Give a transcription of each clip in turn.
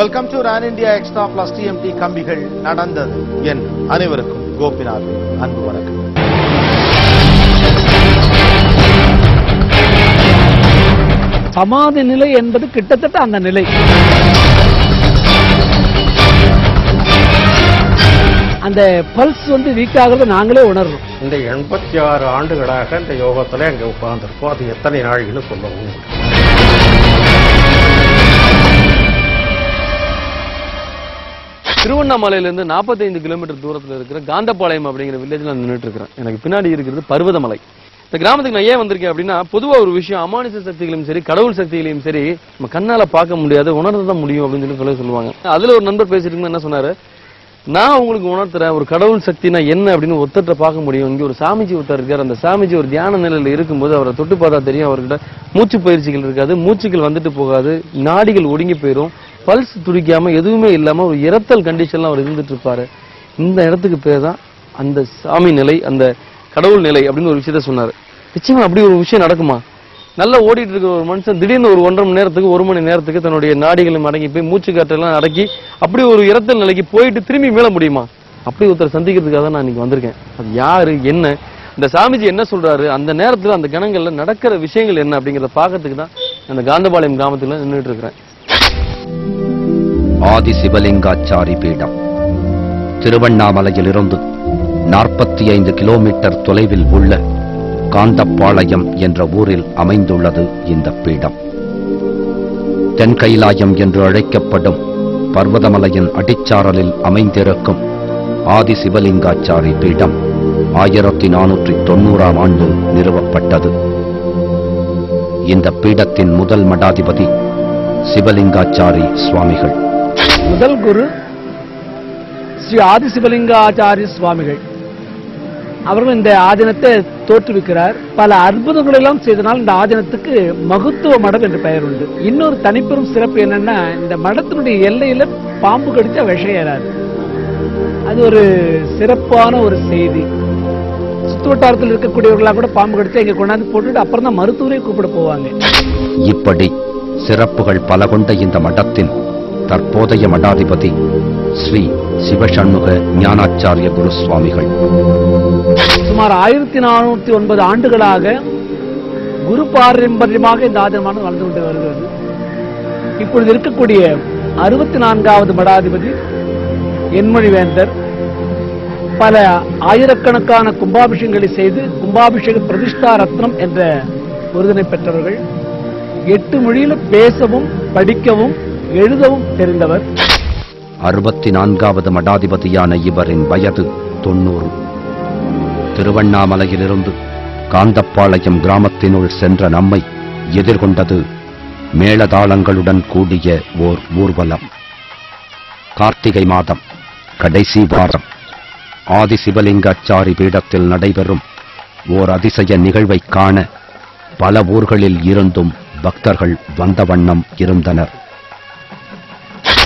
Welcome to Ran India extra plus TMT கம்பிகள் நடந்தது என் அனைவருக்கும் கோபிநாத் அன்பு வணக்கம். சமாதி நிலை என்பது கிட்டத்தட்ட அந்த நிலை. அந்த பல்ஸ் வீக் ஆகிறது நாங்களே உணர்றோம். இந்த 86 ஆண்டுகளாக இந்த யோகத்துல அங்க உட்கார்ந்துருக்கோம். அது எத்தனை நாள்னு சொல்லவும். திருவண்ணாமலையிலிருந்து 45 கிலோமீட்டர் தூரத்தில் இருக்கிற காந்தபாளையம் அப்படிங்கிற வில்லேஜ்ல நின்றுட்டு இருக்கிறேன். எனக்கு பின்னாடி இருக்கிறது பர்வதமலை. இந்த கிராமத்துக்கு நான் ஏன் வந்திருக்கேன் அப்படின்னா, பொதுவா ஒரு விஷயம் அமானுஷ சக்திகளையும் சரி கடவுள் சக்திகளையும் சரி நம்ம கண்ணால பார்க்க முடியாது, உணர்ந்துதான் முடியும் அப்படின்னு சொல்லுவாங்க. அதுல ஒரு நண்பர் பேசிட்டு இருந்தா என்ன சொன்னாரு, நான் உங்களுக்கு உணர்த்துறேன் ஒரு கடவுள் சக்தினா என்ன அப்படின்னு ஒருத்தட்ட பார்க்க முடியும். இங்க ஒரு சாமிஜி ஒருத்தர் இருக்காரு. அந்த சாமிஜி ஒரு தியான நிலையில இருக்கும்போது அவரை தொட்டு பார்த்தா தெரியும். அவர்கிட்ட மூச்சு பயிற்சிகள் இருக்காது, மூச்சுகள் வந்துட்டு போகாது, நாடிகள் ஒடுங்கி போயிடும், பல்ஸ் துடிக்காம எதுவுமே இல்லாம ஒரு இரத்தல் கண்டிஷன்ல அவர் இருந்துட்டு இருப்பாரு. இந்த இடத்துக்கு பேர் தான் அந்த சாமி நிலை, அந்த கடவுள் நிலை அப்படின்னு ஒரு விஷயத்த சொன்னாரு. நிச்சயமா அப்படி ஒரு விஷயம் நடக்குமா? நல்லா ஓடிட்டு இருக்கிற ஒரு மனுஷன் திடீர்னு ஒரு 1.5 மணி நேரத்துக்கு 1 மணி நேரத்துக்கு தன்னுடைய நாடிகளும் அடங்கி போய் மூச்சு காற்றெல்லாம் அடக்கி அப்படி ஒரு இரத்தல் நிலைக்கு போயிட்டு திரும்பி மீள முடியுமா? அப்படி ஒருத்தர் சந்திக்கிறதுக்காக தான் நான் இன்னைக்கு வந்திருக்கேன். அது யாரு, என்ன, இந்த சாமிஜி என்ன சொல்றாரு, அந்த நேரத்துல அந்த கணங்கள்ல நடக்கிற விஷயங்கள் என்ன அப்படிங்கறத பார்க்கறதுக்கு தான் அந்த காந்தபாளையம் கிராமத்துல நின்றுட்டு இருக்கிறேன். ஆதி சிவலிங்காச்சாரி பீடம் திருவண்ணாமலையிலிருந்து 45 கிலோமீட்டர் தொலைவில் உள்ள காந்தப்பாளையம் என்ற ஊரில் அமைந்துள்ளது இந்த பீடம். தென்கைலாயம் என்று அழைக்கப்படும் பர்வதமலையின் அடிச்சாரலில் அமைந்திருக்கும் ஆதி சிவலிங்காச்சாரி பீடம் 1490ஆம் ஆண்டு நிறுவப்பட்டது. இந்த பீடத்தின் முதல் மடாதிபதி சிவலிங்காச்சாரி சுவாமிகள். முதல் குரு ஸ்ரீ ஆதி சிவலிங்காச்சாரிய சுவாமிகள் அவர்கள் இந்த ஆதீனத்தை தோற்றுவிக்கிறார். பல அற்புதங்கள் எல்லாம் செய்தனால் இந்த ஆதீனத்துக்கு மகத்துவ மடம் என்று பெயர் உண்டு. இன்னொரு தனிப்பெரும் சிறப்பு என்னன்னா, இந்த மடத்தினுடைய எல்லையில பாம்பு கடிச்சா விஷம் ஏறாது. அது ஒரு சிறப்பான ஒரு செய்தி. சுற்றுவட்டாரத்தில் இருக்கக்கூடியவர்களா கூட பாம்பு கடிச்சா இங்க கொண்டாந்து போட்டுட்டு அப்புறம் தான் மருத்துவரை கூப்பிட போவாங்க. இப்படி சிறப்புகள் பல கொண்ட இந்த மடத்தின் தற்போதைய மடாதிபதி ஸ்ரீ சிவசண்முக ஞானாச்சாரிய குருசுவாமிகள். சுமார் 1409 ஆண்டுகளாக குரு பாரம்பரியமாக இந்த ஆதீனமானது வளர்ந்து கொண்டு வருகிறது. இப்பொழுது இருக்கக்கூடிய 64வது மடாதிபதி என்மொழிவேந்தர் பல ஆயிரக்கணக்கான கும்பாபிஷேகங்களை செய்து கும்பாபிஷேக பிரதிஷ்டா ரத்னம் என்ற விருதினை பெற்றவர்கள். 8 மொழியில பேசவும் படிக்கவும் எழுதவும் தெரிந்தவர். 64வது மடாதிபதியான இவரின் வயது 90. திருவண்ணாமலையிலிருந்து காந்தப்பாளையம் கிராமத்தினுள் சென்ற நம்மை எதிர்கொண்டது மேளதாளங்களுடன் கூடிய ஓர் ஊர்வலம். கார்த்திகை மாதம் கடைசி வாரம் ஆதி சிவலிங்காச்சாரி பீடத்தில் நடைபெறும் ஓர் அதிசய நிகழ்வை காண பல ஊர்களில் இருந்தும் பக்தர்கள் வந்த வண்ணம் இருந்தனர்.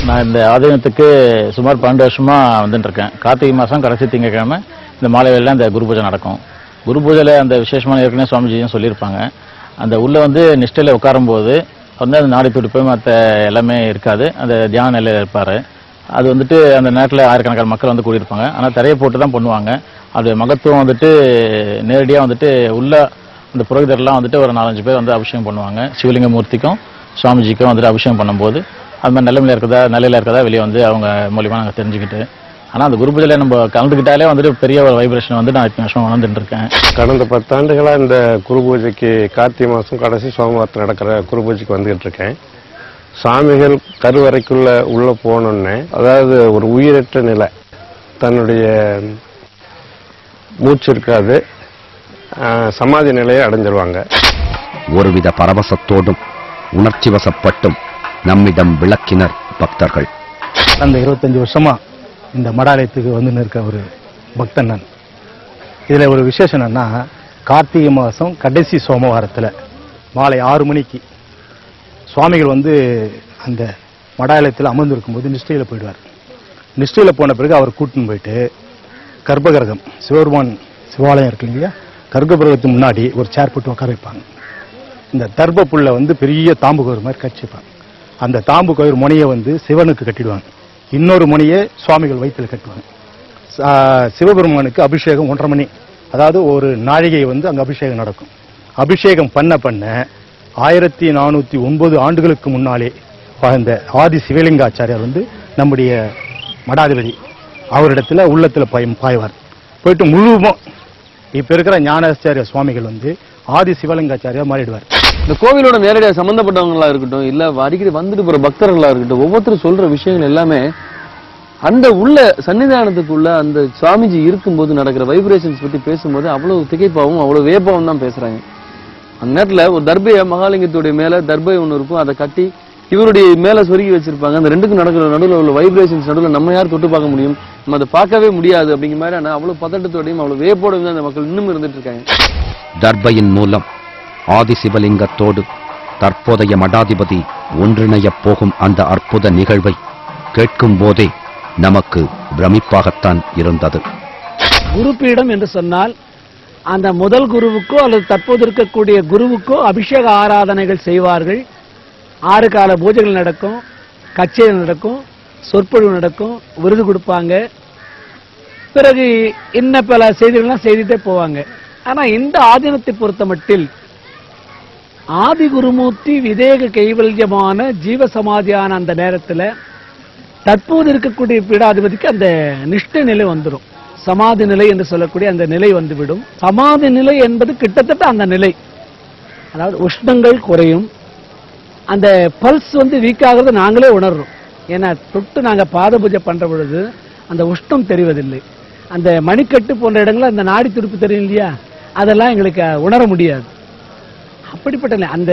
நான் இந்த ஆதீனத்துக்கு சுமார் 12 வருஷமா வந்துட்டு இருக்கேன். கார்த்திகை மாதம் கடைசி திங்கக்கிழமை இந்த மாலை வேளையில இந்த குரு பூஜை நடக்கும். குரு பூஜையில் அந்த விசேஷமான ஏற்கனவே சுவாமிஜியும் சொல்லியிருப்பாங்க. அந்த உள்ள நிஷ்டையில் உட்காரும்போது அந்த நாடி துடிப்பு மற்ற எல்லாமே இருக்காது. அந்த தியான நிலையில் இருப்பார். அது அந்த நேரத்தில் ஆயிரக்கணக்கான மக்கள் கூடியிருப்பாங்க. ஆனால் திரையை போட்டு தான் பண்ணுவாங்க. அது மகத்துவம் நேரடியாக உள்ள அந்த புரோகிதர்லாம் ஒரு 4-5 பேர் அபிஷேகம் பண்ணுவாங்க. சிவலிங்க மூர்த்திக்கும் சுவாமிஜிக்கும் அபிஷேகம் பண்ணும்போது அது மாதிரி நிலையில இருக்கதா வெளியே அவங்க மூலியமா நாங்கள் தெரிஞ்சுக்கிட்டு. ஆனால் அந்த குரு பூஜையில் நம்ம கலந்துக்கிட்டாலே பெரிய ஒரு வைப்ரேஷன் நான் 8 வருஷம் உணர்ந்துட்டு இருக்கேன். கடந்த 10 ஆண்டுகளாக இந்த குரு பூஜைக்கு கார்த்திகை மாதம் கடைசி சோமவாரத்தில் நடக்கிற குரு பூஜைக்கு வந்துகிட்டு இருக்கேன். சாமிகள் கருவறைக்குள்ள உள்ள போனோன்னே, அதாவது ஒரு உயிரற்ற நிலை, தன்னுடைய மூச்சு இருக்காது, சமாதி நிலையை அடைஞ்சிருவாங்க. ஒருவித பரவசத்தோடும் உணர்ச்சி வசப்பட்டும் நம்மிடம் விளக்கினர் பக்தர்கள். அந்த 25 வருஷமா இந்த மடாலயத்துக்கு இருக்க ஒரு பக்தன் நான். இதுல ஒரு விசேஷம் என்னன்னா, கார்த்திகை மாதம் கடைசி சோமவாரத்தில் மாலை 6 மணிக்கு சுவாமிகள் அந்த மடாலயத்தில் அமர்ந்திருக்கும் போது நிஷ்டையில போயிடுவார். நிஷ்டையில போன பிறகு அவர் கூட்டின்னு போயிட்டு கர்ப்பகிரகம் சிவபெருமான் சிவாலயம் இருக்கு இல்லையா, கர்ப்பகிரகத்துக்கு முன்னாடி ஒரு சேர் போட்டு உட்கார வைப்பாங்க. இந்த தர்ப புல்ல பெரிய தாம்புகோர் மாதிரி கட்சிப்பாங்க. அந்த தாம்பு கயிறு முனையை வந்து சிவனுக்கு கட்டிடுவாங்க, இன்னொரு முனையை சுவாமிகள் வயிற்றில் கட்டுவாங்க. சிவபெருமானுக்கு அபிஷேகம் 1.5 மணி, அதாவது ஒரு நாழிகை வந்து அங்க அபிஷேகம் நடக்கும். அபிஷேகம் பண்ண 1409 ஆண்டுகளுக்கு முன்னாலே வாழ்ந்த ஆதி சிவலிங்காச்சாரியார் வந்து நம்முடைய மடாதிபதி அவரிடத்துல உள்ளத்துல பாய்வார். போயிட்டு முழுவதும் இப்ப இருக்கிற ஞானாச்சாரிய சுவாமிகள் வந்து ஆதி சிவலிங்காச்சாரியார் மாறிடுவார். இந்த கோவிலோட நேரடியாக சம்பந்தப்பட்டவங்களா இருக்கட்டும், இல்ல அடிக்கடி வந்துட்டு போற பக்தர்களா இருக்கட்டும், ஒவ்வொருத்தரும் சொல்ற விஷயங்கள் எல்லாமே அந்த உள்ள சன்னிதானத்துக்குள்ள அந்த சுவாமிஜி இருக்கும்போது நடக்கிற வைப்ரேஷன்ஸ் பத்தி பேசும்போது அவ்வளவு திகைப்பாவும் அவ்வளவு வேப்பாவும் தான் பேசுறாங்க. அந்த நேரத்துல ஒரு தர்பைய மகாலிங்கத்துடைய மேல தர்பை ஒண்ணு இருக்கும், அதை கட்டி இவருடைய மேல சொருகி வச்சிருப்பாங்க. அந்த ரெண்டுக்கும் நடக்கிற நடுவில் உள்ள வைப்ரேஷன்ஸ் நடுவில் நம்ம யார் தொட்டு பார்க்க முடியும், நம்ம அதை பார்க்கவே முடியாது. அப்படிங்கிற மாதிரி அவ்வளவு பதட்டத்தோடையும் அவ்வளவு வேப்போடையும் தான் அந்த மக்கள் இன்னும் இருந்துட்டு இருக்காங்க. தர்பையின் மூலம் ஆதிசிவலிங்கத்தோடு தற்போதைய மடாதிபதி ஒன்றிணையப் போகும் அந்த அற்புத நிகழ்வை கேட்கும் போதே நமக்கு பிரமிப்பாகத்தான் இருந்தது. குருபீடம் என்று சொன்னால் அந்த முதல் குருவுக்கோ அல்லது தற்போது இருக்கக்கூடிய குருவுக்கோ அபிஷேக ஆராதனைகள் செய்வார்கள். 6 கால பூஜைகள் நடக்கும், கச்சேரி நடக்கும், சொற்பொழிவு நடக்கும், விருது கொடுப்பாங்க. பிறகு இன்ன பல செய்திகள்லாம் செய்துட்டே போவாங்க. ஆனா இந்த ஆதீனத்தை பொறுத்த மட்டில் ஆதி குருமூர்த்தி விதேக கைவல்யமான ஜீவ சமாதியான அந்த நேரத்தில் தற்போது இருக்கக்கூடிய பீடாதிபதிக்கு அந்த நிஷ்ட நிலை வந்துடும். சமாதி நிலை என்று சொல்லக்கூடிய அந்த நிலை வந்துவிடும். சமாதி நிலை என்பது கிட்டத்தட்ட அந்த நிலை, அதாவது உஷ்ணங்கள் குறையும், அந்த பல்ஸ் வந்து வீக் ஆகிறது நாங்களே உணர்றோம். ஏன்னா தொட்டு நாங்கள் பாத பூஜை பண்ற பொழுது அந்த உஷ்ணம் தெரிவதில்லை. அந்த மணிக்கட்டு போன்ற இடங்களில் அந்த நாடி துடிப்பு தெரியும் இல்லையா, அதெல்லாம் எங்களுக்கு உணர முடியாது. அப்படிப்பட்ட அந்த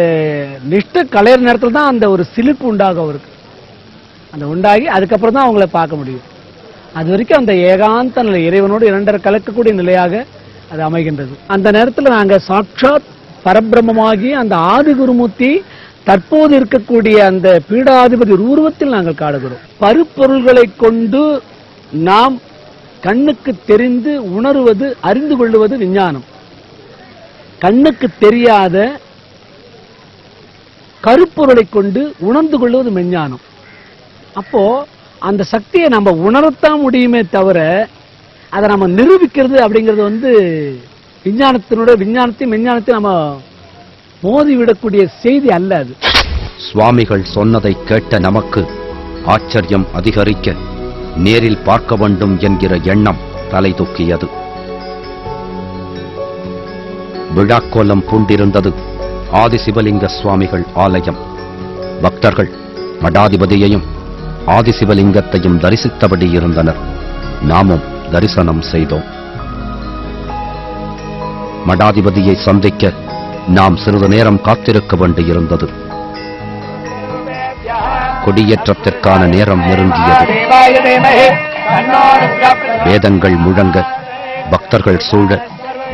நிஷ்ட கலையிற நேரத்தில் தான் அந்த ஒரு சிலிப்பு உண்டாகும் அவருக்கு. அந்த உண்டாகி அதுக்கப்புறம் தான் அவங்கள பார்க்க முடியும். அது வரைக்கும் அந்த ஏகாந்த நிலை, இறைவனோடு இரண்டரை கலக்கக்கூடிய நிலையாக அது அமைகின்றது. அந்த நேரத்தில் நாங்கள் சாட்சாத் பரபிரம்மமாகி அந்த ஆதி குருமூர்த்தி தற்போது இருக்கக்கூடிய அந்த பீடாதிபதி உருவத்தில் நாங்கள் காடுகிறோம். பருப்பொருள்களை கொண்டு நாம் கண்ணுக்கு தெரிந்து உணர்வது, அறிந்து கொள்வது விஞ்ஞானம். கண்ணுக்கு தெரியாத கருப்பொருளை கொண்டு உணர்ந்து கொள்வது மெஞ்ஞானம். அப்போ அந்த சக்தியை நம்ம உணரத்தான் முடியுமே தவிர அதை நம்ம நிரூபிக்கிறது அப்படிங்கிறது வந்து விஞ்ஞானத்தையும் மெஞ்ஞானத்தையும் நம்ம மோதிவிடக்கூடிய செய்தி அல்ல அது. சுவாமிகள் சொன்னதை கேட்ட நமக்கு ஆச்சரியம் அதிகரிக்க நேரில் பார்க்க வேண்டும் என்கிற எண்ணம் தலை தூக்கியது. விழாக்கோலம் பூண்டிருந்தது ஆதிசிவலிங்க சுவாமிகள் ஆலயம். பக்தர்கள் மடாதிபதியையும் ஆதிசிவலிங்கத்தையும் தரிசித்தபடி இருந்தனர். நாமும் தரிசனம் செய்தோம். மடாதிபதியை சந்திக்க நாம் சிறிது நேரம் காத்திருக்க வேண்டியிருந்தது. கொடியேற்றத்திற்கான நேரம் நெருங்கியது. வேதங்கள் முழங்க பக்தர்கள் சூழ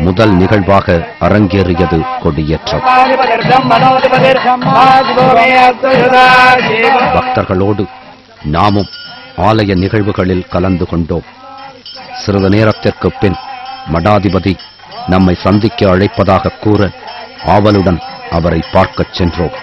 முதல் நிகழ்வாக அரங்கேறியது கொடியேற்றம். பக்தர்களோடு நாமும் ஆலய நிகழ்வுகளில் கலந்து கொண்டோம். சிறிது நேரத்திற்கு பின் மடாதிபதி நம்மை சந்திக்க அழைப்பதாக கூற ஆவலுடன் அவரை பார்க்கச் சென்றோம்.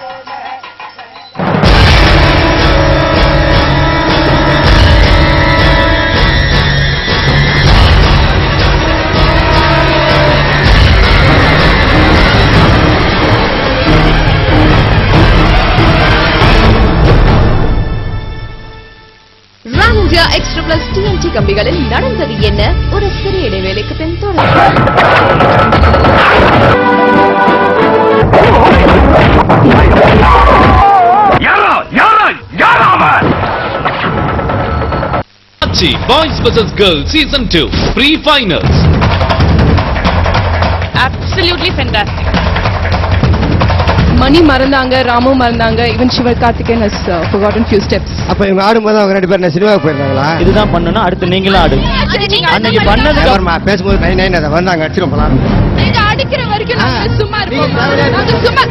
எக்ஸ்ட்ரா பிளஸ் டிஎன்டி கம்பிகளில் நடந்தது என்ன? ஒரு சிறிய இடைவேளைக்கு பின் Boys vs Girls Season 2 Pre-Finals. Absolutely fantastic. Money மறந்தாங்க, Ramu மறந்தாங்க, even Sivakarthikeyan has forgotten few steps. அப்ப இவங்க ஆடும்போது அவங்க 2 பேரும் சினிமாவுக்கு போயிருந்தாங்களா? இதுதான் பண்ணனும், அடுத்து நீங்களும் ஆடு. அன்னைக்கு பண்ணது அப்புறமா பேசும்போது 9 அத வந்தாங்க அடிச்சிரும் போலாம். நீங்க அடிக்கிற வரைக்கும் நாங்க சும்மா இருப்போம். நாங்க சும்மா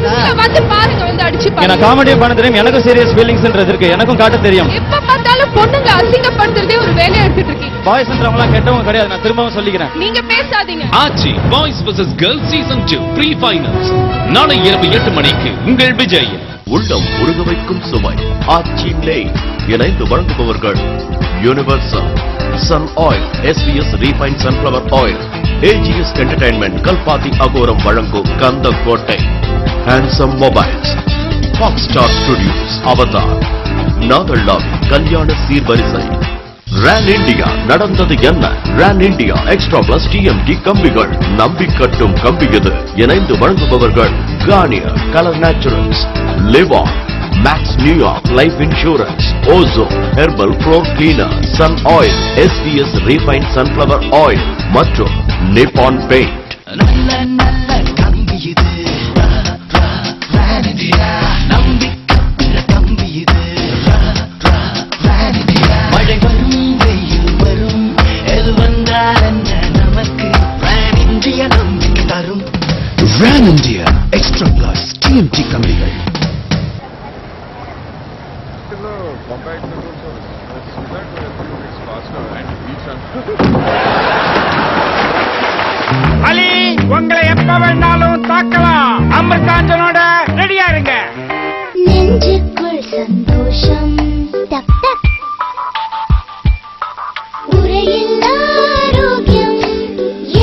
வந்து பாருங்க, வந்து அடிச்சு பாருங்க. எனக்கு காமெடி பண்ண தெரியும், எனக்கும் சீரியஸ் ஃபீலிங்ஸ்ன்றது இருக்கு, எனக்கும் காட்ட தெரியும். எப்ப பார்த்தாலும் பொண்ணுங்க அசிங்கப்படுத்துறதே ஒரு வேலையா எடுத்துட்டு இருக்கீங்க. பாய்ஸ்ன்றவங்கலாம் கெட்டவங்க கிடையாது, நான் திரும்பவும் சொல்லிக்கிறேன். நீங்க பேசாதீங்க. ஆச்சி Boys vs Girls Season 2 Pre-Finals நாளை இரவு 8 மணிக்கு உங்கள் விஜய். உள்ளம் உருக வைக்கும் சுவை ஆச்சி நெய் இணைந்து வழங்குபவர்கள் universal sun oil, SVS refined sunflower oil, AGS entertainment Kalpathi Aghoram வழங்கும் கந்த கோட்டை, handsome mobiles, Foxstar Studios, Avatar, நாதல்லாவி கல்யாண சீர்வரிசை, ரான் இண்டியா நடந்தது என்ன, Ran India extra plus TMT கம்பிகள் நம்பி கட்டும் கம்பி இது இணைந்து வழங்குபவர்கள் Garnier colour naturals, Livon, Max New York life insurance, ஓசோ herbal floor cleaner, sun oil, SVS refined sunflower oil மற்றும் Nippon paint. Ran India Extra Plus TMT கம்பிகள். அலி, உங்களை எப்ப வேணாலும் தாக்கலாம். அமிர்தாஞ்சனோட ரெடியா இருங்க. நெஞ்சுக்குள் சந்தோஷம் டக் டக், குறையில்லா ஆரோக்கியம்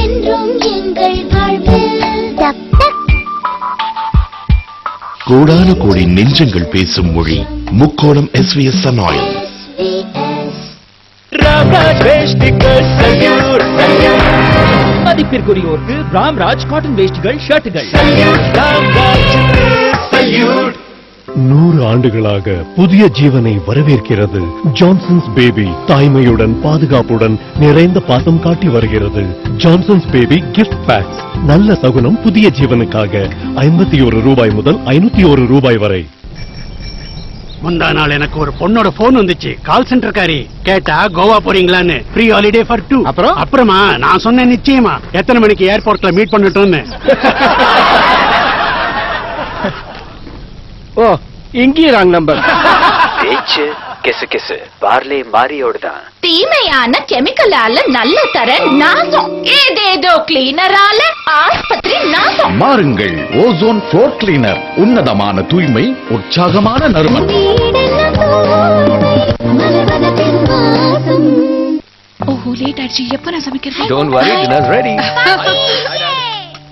என்றும் எங்கள் வாழ்வில் டக் டக். கோடான கோடி நெஞ்சங்கள் பேசும் மொழி முக்கோணம் SVS Sun Oil. மதிப்பிற்குரியோருக்கு ராம்ராஜ் காட்டன் வேஷ்டிகள், ஷர்ட்டுகள். 100 ஆண்டுகளாக புதிய ஜீவனை வரவேற்கிறது ஜான்சன்ஸ் பேபி. தாய்மையுடன் பாதுகாப்புடன் நிறைந்த பாசம் காட்டி வருகிறது. Johnson's baby gift packs. நல்ல சகுனம் புதிய ஜீவனுக்காக 51 ரூபாய் முதல் 501 ரூபாய் வரை. முந்தா நாள் எனக்கு ஒரு பொண்ணோட போன் வந்துச்சு. கால் சென்டர்காரி கேட்டா கோவா போறீங்களான்னு, ஃப்ரீ ஹாலிடே ஃபார் 2. அப்புறமா நான் சொன்னேன் நிச்சயமா எத்தனை மணிக்கு ஏர்போர்ட்ல மீட் பண்ணிட்டோம்னு. ஓ, இங்கேயும் ராங் நம்பர். பேச்சு கிசு கிசு பார்லே மாரியோடுதான். தீமையான கெமிக்கலால நல்ல தர நாசம், ஏதேதோ கிளீனரால ஆஸ்பத்திரி நாசம். மாறுங்கள், ஓசோன் ஃப்ளோர் கிளீனர். உன்னதமான தூய்மை, உற்சாகமான நறுமணம். ஓஹோ, லேட் ஆயிடுச்சு. எப்ப நான் சமைக்கிறது? Don't worry, dinner ready.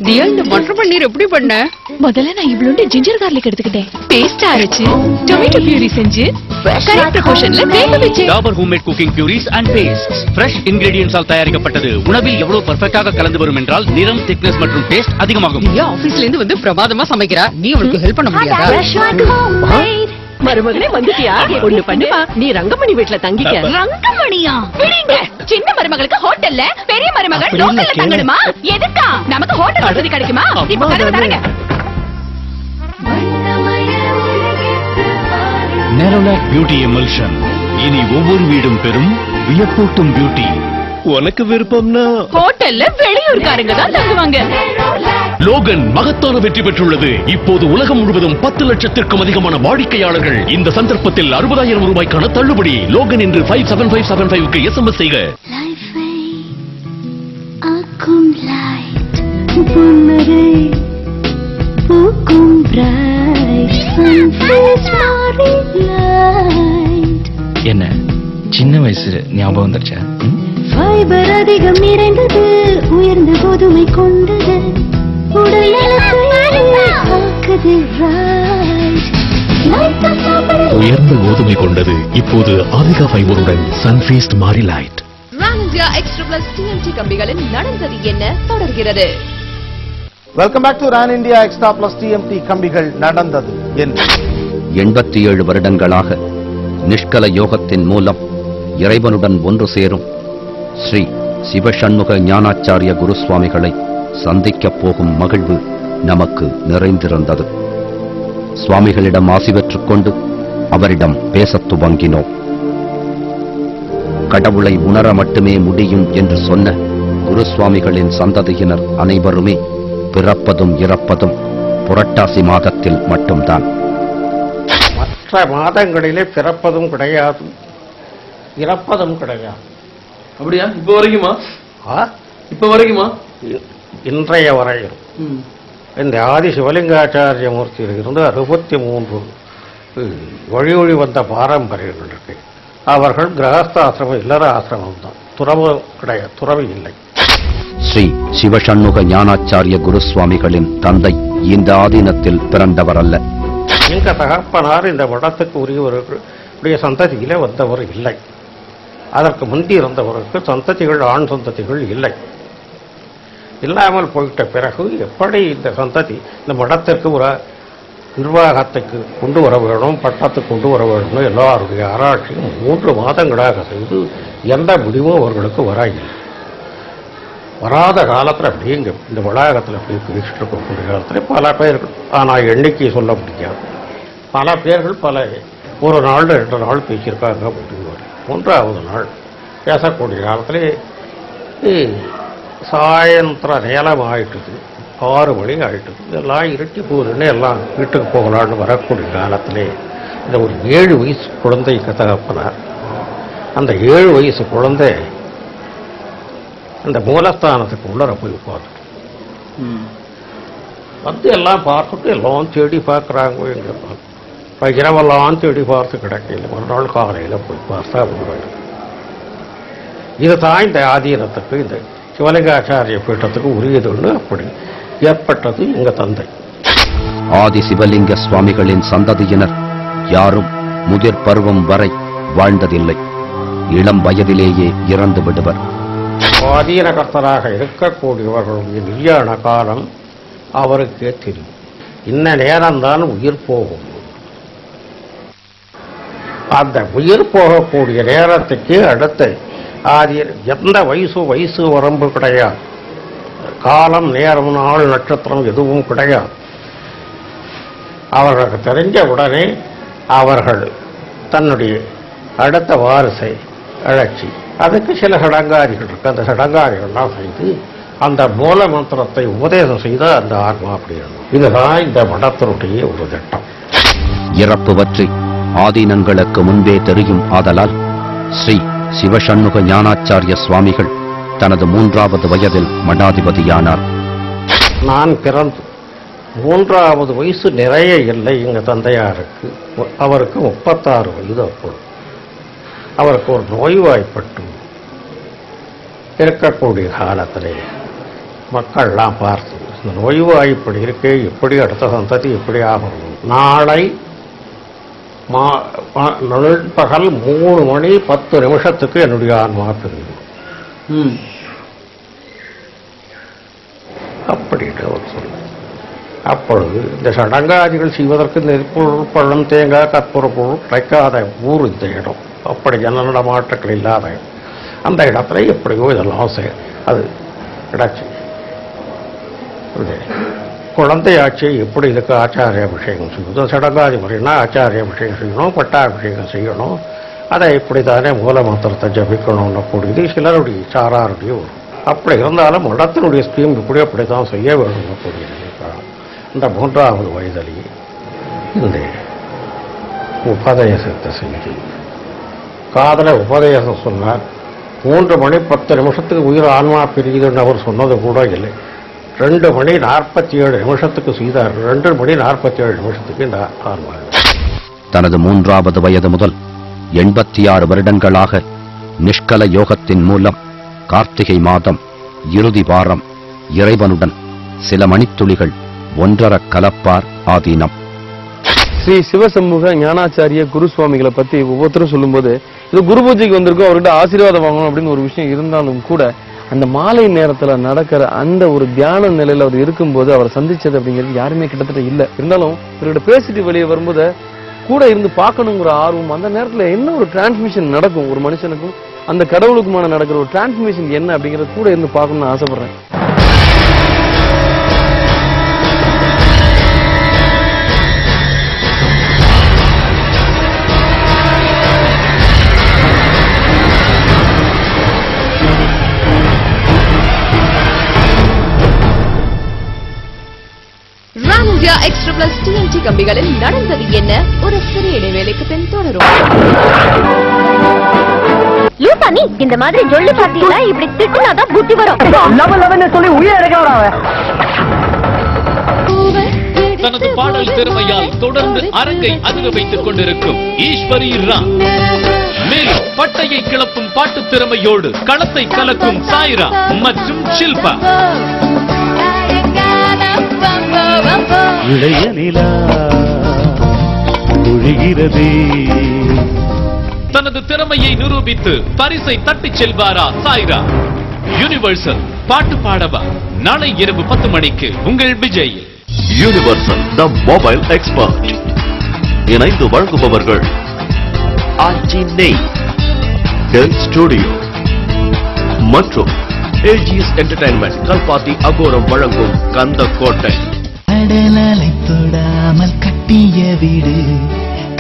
தியா, இந்த மட்டர் பன்னீர் எப்படி பண்ண? முதல்ல நான் இவ்வளவு ஜிஞ்சர் கார்லிக் எடுத்துக்கிட்டேன். பேஸ்ட் அரைச்சு டொமேட்டோ பியூரி செஞ்சு கரெக்ட் ப்ரொபோர்ஷன்ல வேக வச்சு. Dabur homemade cooking purees and pastes fresh ingredients ஆல் தயாரிக்கப்பட்டது. உணவில் எவ்வளவு பெர்ஃபெக்ட்டாக கலந்து வரும் என்றால் நிறம், திக்னஸ் மற்றும் டேஸ்ட் அதிகமாகும். தியா ஆபீஸ்ல இருந்து வந்து பிரமாதமா சமைக்கிறா. நீ அவளுக்கு ஹெல்ப் பண்ண முடியாதா? மருமகனே வந்துட்டியா? ஒண்ணு பண்ணுவா, நீ ரங்கமணி வீட்டுல தங்கிக்க. ரங்கமணியா? விடுங்க. சின்ன மருமகளுக்கு ஹோட்டல்ல, பெரிய மருமகள் லோக்கல்ல தங்கணுமா? எதுக்கா? நமக்கு ஹோட்டல் வசதி கிடைக்குமா? இப்ப கதவு தரங்க. நெரோலாக் பியூட்டி எமல்ஷன் இனி ஒவ்வொரு வீடும் பெறும் வியப்பூட்டும் பியூட்டி. உனக்கு விருப்பம்னா ஹோட்டல்ல வெளியூர்காரங்க தான் தங்குவாங்க. லோகன் மகத்தான வெற்றி பெற்றுள்ளது. இப்போது உலகம் முழுவதும் 10 லட்சத்திற்கும் அதிகமான வாடிக்கையாளர்கள். இந்த சந்தர்ப்பத்தில் 60,000 ரூபாய்க்கான தள்ளுபடி. லோகன் என்று 57575க்கு SMS செய்க. என்ன சின்ன வயசு ஞாபகம் வந்துருச்சா? ஃபைபர் அதிகம் நிறைந்தது, உயர்ந்த கோதுமை கொண்டது, உயர்ந்த கோதுமை கொண்டது இப்போது ஆவிகா ஃபைபருடன் Sunfeast Marie light. Ran India extra plus TMT கம்பிகளின் நடந்தது என்ன தொடர்கிறது. Welcome back to Ran India extra plus TMT கம்பிகள் நடந்தது என்ன. 87 வருடங்களாக நிஷ்கல யோகத்தின் மூலம் இறைவனுடன் ஒன்று சேரும் ஸ்ரீ சிவசண்முக ஞானாச்சாரிய குருசுவாமிகளை சந்திக்கப் போகும் மகிழ்வு நமக்கு நிறைந்திருந்தது. சுவாமிகளிடம் ஆசி பெற்றுக் கொண்டு அவரிடம் பேசத் துவங்கினோம். கடவுளை உணர மட்டுமே முடியும் என்று சொன்ன குருசுவாமிகளின் சந்ததியினர் அனைவருமே பிறப்பதும் இறப்பதும் புரட்டாசி மாதத்தில் மட்டும்தான். மற்ற மாதங்களிலே பிறப்பதும் கிடையாது, இறப்பதும் கிடையாது. அப்படியா? இப்ப வரைக்குமா? இப்ப வரைக்குமா? இன்றைய வரையில் இந்த ஆதி சிவலிங்காச்சாரிய மூர்த்தியிலிருந்து 63 வழி வழி வந்த பாரம்பரியங்கள் இருக்கு. அவர்கள் கிரகஸ்தாசிரமம் இல்லற ஆசிரமம் தான், துறவு கிடையாது, துறவு இல்லை. ஸ்ரீ சிவசண்முக ஞானாச்சாரிய குருசுவாமிகளின் தந்தை இந்த ஆதீனத்தில் பிறந்தவர் அல்ல. எங்க தகப்பனார் இந்த மடத்துக்கு உரிய சந்ததியிலே வந்தவர் இல்லை. அதற்கு முந்தி இருந்தவருக்கு சந்ததிகள், ஆண் சந்ததிகள் இல்லை. இல்லாமல் போயிட்ட பிறகு எப்படி இந்த சந்ததி இந்த மடத்திற்கு ஒரு நிர்வாகத்துக்கு கொண்டு வர வேணும், பட்டத்துக்கு கொண்டு வர வேணும்னு எல்லாருடைய ஆராய்ச்சியும் 3 மாதங்களாக செய்து எந்த முடிவும் அவர்களுக்கு வராது. வராத காலத்தில் அப்படியே இங்கே இந்த வளாகத்தில் அப்படி பேசிட்டு இருக்கக்கூடிய காலத்தில் பல பேர்கள், ஆனால் எண்ணிக்கை சொல்ல முடியாது, பல பேர்கள் ஒரு நாள் 2 நாள் பேசியிருக்காங்க அப்படின்னு. 3வது நாள் பேசக்கூடிய காலத்தில் சாயந்திர நேரம் ஆயிட்டுது, 6 மணி ஆயிட்டுது, எல்லாம் இருட்டி போகுதுன்னு எல்லாம் வீட்டுக்கு போகலான்னு வரக்கூடிய காலத்திலே இந்த ஒரு 7 வயசு குழந்தை தகப்பனார், அந்த 7 வயசு குழந்தை அந்த மூலஸ்தானத்துக்கு உள்ளர போய் உட்காந்துட்டு வந்து எல்லாம் பார்த்துட்டு எல்லாம் தேடி பார்க்குறாங்க. எங்க இரவெல்லாம் தேடி பார்த்து கிடைக்கல. மறுநாள் காலையில் போய் பார்த்தா வேண்டும். இதுதான் இந்த ஆதீனத்துக்கு, இந்த சிவலிங்காச்சாரிய பீட்டத்துக்கு உரியதுன்னு அப்படி ஏற்பட்டது எங்க தந்தை. ஆதி சிவலிங்க சுவாமிகளின் சந்ததியினர் யாரும் முதிர் பருவம் வரை வாழ்ந்ததில்லை. இளம் வயதிலேயே இறந்து விடுவர். ஆதீனகர்த்தராக இருக்கக்கூடியவர்களுடைய நிலையான காலம் அவருக்கே தெரியும். இன்ன நேரம்தான் உயிர் போகும். அந்த உயிர் போகக்கூடிய நேரத்துக்கு அடுத்த எந்த வயசு வரம்பு கிடையாது. காலம், நேரம், நாள், நட்சத்திரம் எதுவும் கிடையாது. அவர்களுக்கு தெரிஞ்ச உடனே அவர்கள் தன்னுடைய அடுத்த வாரிசை அழைச்சி, அதுக்கு சில சடங்காரிகள் இருக்கு, அந்த சடங்காரிகள்லாம் செய்து அந்த மூல மந்திரத்தை உபதேசம் செய்த அந்த ஆத்மா அப்படி இருக்கும். இதுதான் இந்த மடத்தினுடைய ஒரு திட்டம். இறப்பு பற்றி ஆதீனங்களுக்கு முன்பே தெரியும் ஆதலால் ஸ்ரீ சிவசண்முக ஞானாச்சாரிய சுவாமிகள் தனது 3வது வயதில் மடாதிபதியானார். நான் பிறந்து 3வது வயசு நிறைய இல்லை எங்க தந்தையாருக்கு. அவருக்கு 36 வயது. அப்போது அவருக்கு ஒரு நோய்வாய்ப்பட்டு இருக்கக்கூடிய காலத்திலே மக்கள்லாம் பார்த்து, இந்த நோய்வாய்ப்படி இருக்கே, எப்படி அடுத்த சந்ததி எப்படி ஆகும்? நாளை நண்பகல் 3 மணி 10 நிமிஷத்துக்கு என்னுடைய ஆன்மா பிரியும் அப்படின்னு அவர் சொல்ல. அப்பொழுது இந்த சடங்காதிகள் செய்வதற்கு நெருப்பொருள், பழம், தேங்காய், கற்பூர பொருள் கிடைக்காத ஊர் இந்த இடம். அப்படி ஜன நடமாட்டங்கள் இல்லாத அந்த இடத்துல எப்படியோ இதெல்லாம் அது கிடைச்சி குழந்தையாட்சி எப்படி இதுக்கு ஆச்சாரிய அபிஷேகம் செய்யணும், சடங்காதி முறைனா ஆச்சாரிய அபிஷேகம் செய்யணும், பட்டாபிஷேகம் செய்யணும், அதை இப்படி தானே மூல மந்திரத்தை ஜபிக்கணும்னு கூடியது சிலருடைய சாராருடைய ஒரு. அப்படி இருந்தாலும் மடத்தினுடைய ஸ்கீம் இப்படி அப்படித்தான் செய்ய வேணும்னு கூடியது. இந்த 3வது வயதிலேயே இந்த உபதேசத்தை செஞ்சு காதல உபதேசம் சொன்னார். 3 மணி 10 நிமிஷத்துக்கு உயிர் ஆன்மா பிரியுதுன்னு அவர் சொன்னது கூட இல்லை. 2 மணி 47 நிமிஷத்துக்கு செய்தார். 2 மணி 47 நிமிஷத்துக்கு இந்த ஆன்மா. தனது 3வது வயது முதல் 86 வருடங்களாக நிஷ்கல யோகத்தின் மூலம் கார்த்திகை மாதம் இறுதி வாரம் இறைவனுடன் சில மணித்துளிகள் ஒன்றர கலப்பார் ஆதீனம். ஸ்ரீ சிவசண்முக ஞானாச்சாரிய குருசுவாமிகளை பத்தி ஒவ்வொருத்தரும் சொல்லும்போது இது குரு பூஜைக்கு வந்திருக்கோம், அவர்கிட்ட ஆசீர்வாதம் வாங்கணும் அப்படின்னு ஒரு விஷயம் இருந்தாலும் கூட அந்த மாலை நேரத்துல நடக்கிற அந்த ஒரு தியான நிலையில அவர் இருக்கும்போது அவர் சந்திச்சது அப்படிங்கிறது யாருமே கிட்டத்தட்ட இல்லை. இருந்தாலும் இவர்கிட்ட பேசிட்டு வெளியே வரும்போது கூட இருந்து பார்க்கணுங்கிற ஆர்வம், அந்த நேரத்துல என்ன ஒரு டிரான்ஸ்மிஷன் நடக்கும் ஒரு மனுஷனுக்கும் அந்த கடவுளுக்குமான நடக்கிற ஒரு டிரான்ஸ்மிஷன் என்ன அப்படிங்கறது கூட இருந்து பார்க்கணும்னு ஆசைப்படுறேன். ராமுவியா எக்ஸ்ட்ரா பிளஸ் TNT கம்பிகளில் நடந்தது என்ன? ஒரு சிறிய இடைவேளைக்கு பின் தொடரும். லூசானி, இந்த மாதிரி ஜொல்லி பார்ட்டியெல்லாம் இப்படி திட்டுனாதான் புத்தி வரும். லவ லவன்னு சொல்லி உயிரை எடுக்கலாம். தனது பாடல் திறமையால் தொடர்ந்து அரங்கை அதிர வைத்துக் கொண்டிருக்கும் ஈஸ்வரி ராம். மேலும் பட்டையை கிளப்பும் பாட்டு திறமையோடு களத்தை கலக்கும் சாய்ரா மற்றும் ஷில்பா. இளைய நிலா ஒழிகிறதே. தனது திறமையை நிரூபித்து பரிசை தட்டிச் செல்வாரா சாய்ரா? யூனிவர்சல் பாட்டு பாடவா? நாளை இரவு 10 மணிக்கு உங்கள் Vijay. Universal the mobile expert இணைந்து வழங்குபவர்கள் ஆச்சி நெய், டெல் ஸ்டுடியோ மற்றும் ஏஜிஎஸ் என்டர்டைன்மெண்ட் கல்பாத்தி அகோரம் வழங்கும் கந்தக்கோட்டை. அடலாலை தொடாமல் கட்டிய வீடு,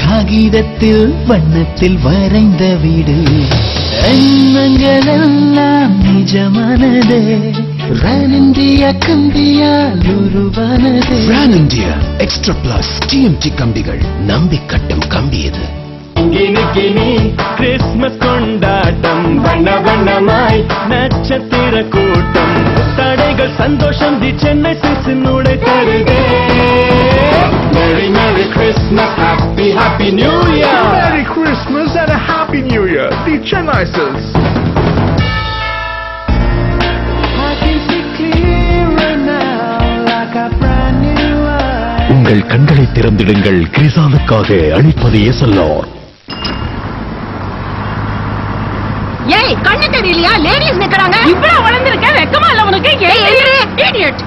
காகிதத்தில் வண்ணத்தில் வரைந்த வீடு, எண்ணங்களெல்லாம் நிஜமானதே, ரன் இந்தியா கம்பியால் உருவானதே. Ran India extra plus TMT கம்பிகள், நம்பி கட்டும் கம்பி இது. கிறிஸ்மஸ் கொண்டாட்டம், வண்ண வண்ணமாய் நட்சத்திர கூட்டம், தடைகள் சந்தோஷம் தி Chennai சில்க்ஸினுடைய தருதே. Merry Merry Christmas, Happy Happy New Year. Merry Christmas and a Happy New Year, the Chennai Silks. உங்கள் கண்களை திறந்திடுங்கள், கிறிஸ்தானுக்காக அளிப்பது எஸ்எல்ஆர். ஏய், கண்ணு தெரியலையா? லேடிஸ் நிக்கறாங்க. இவ்வளவு வளர்ந்திருக்க, வெக்கமா இல்ல உனக்கு? இடியட்.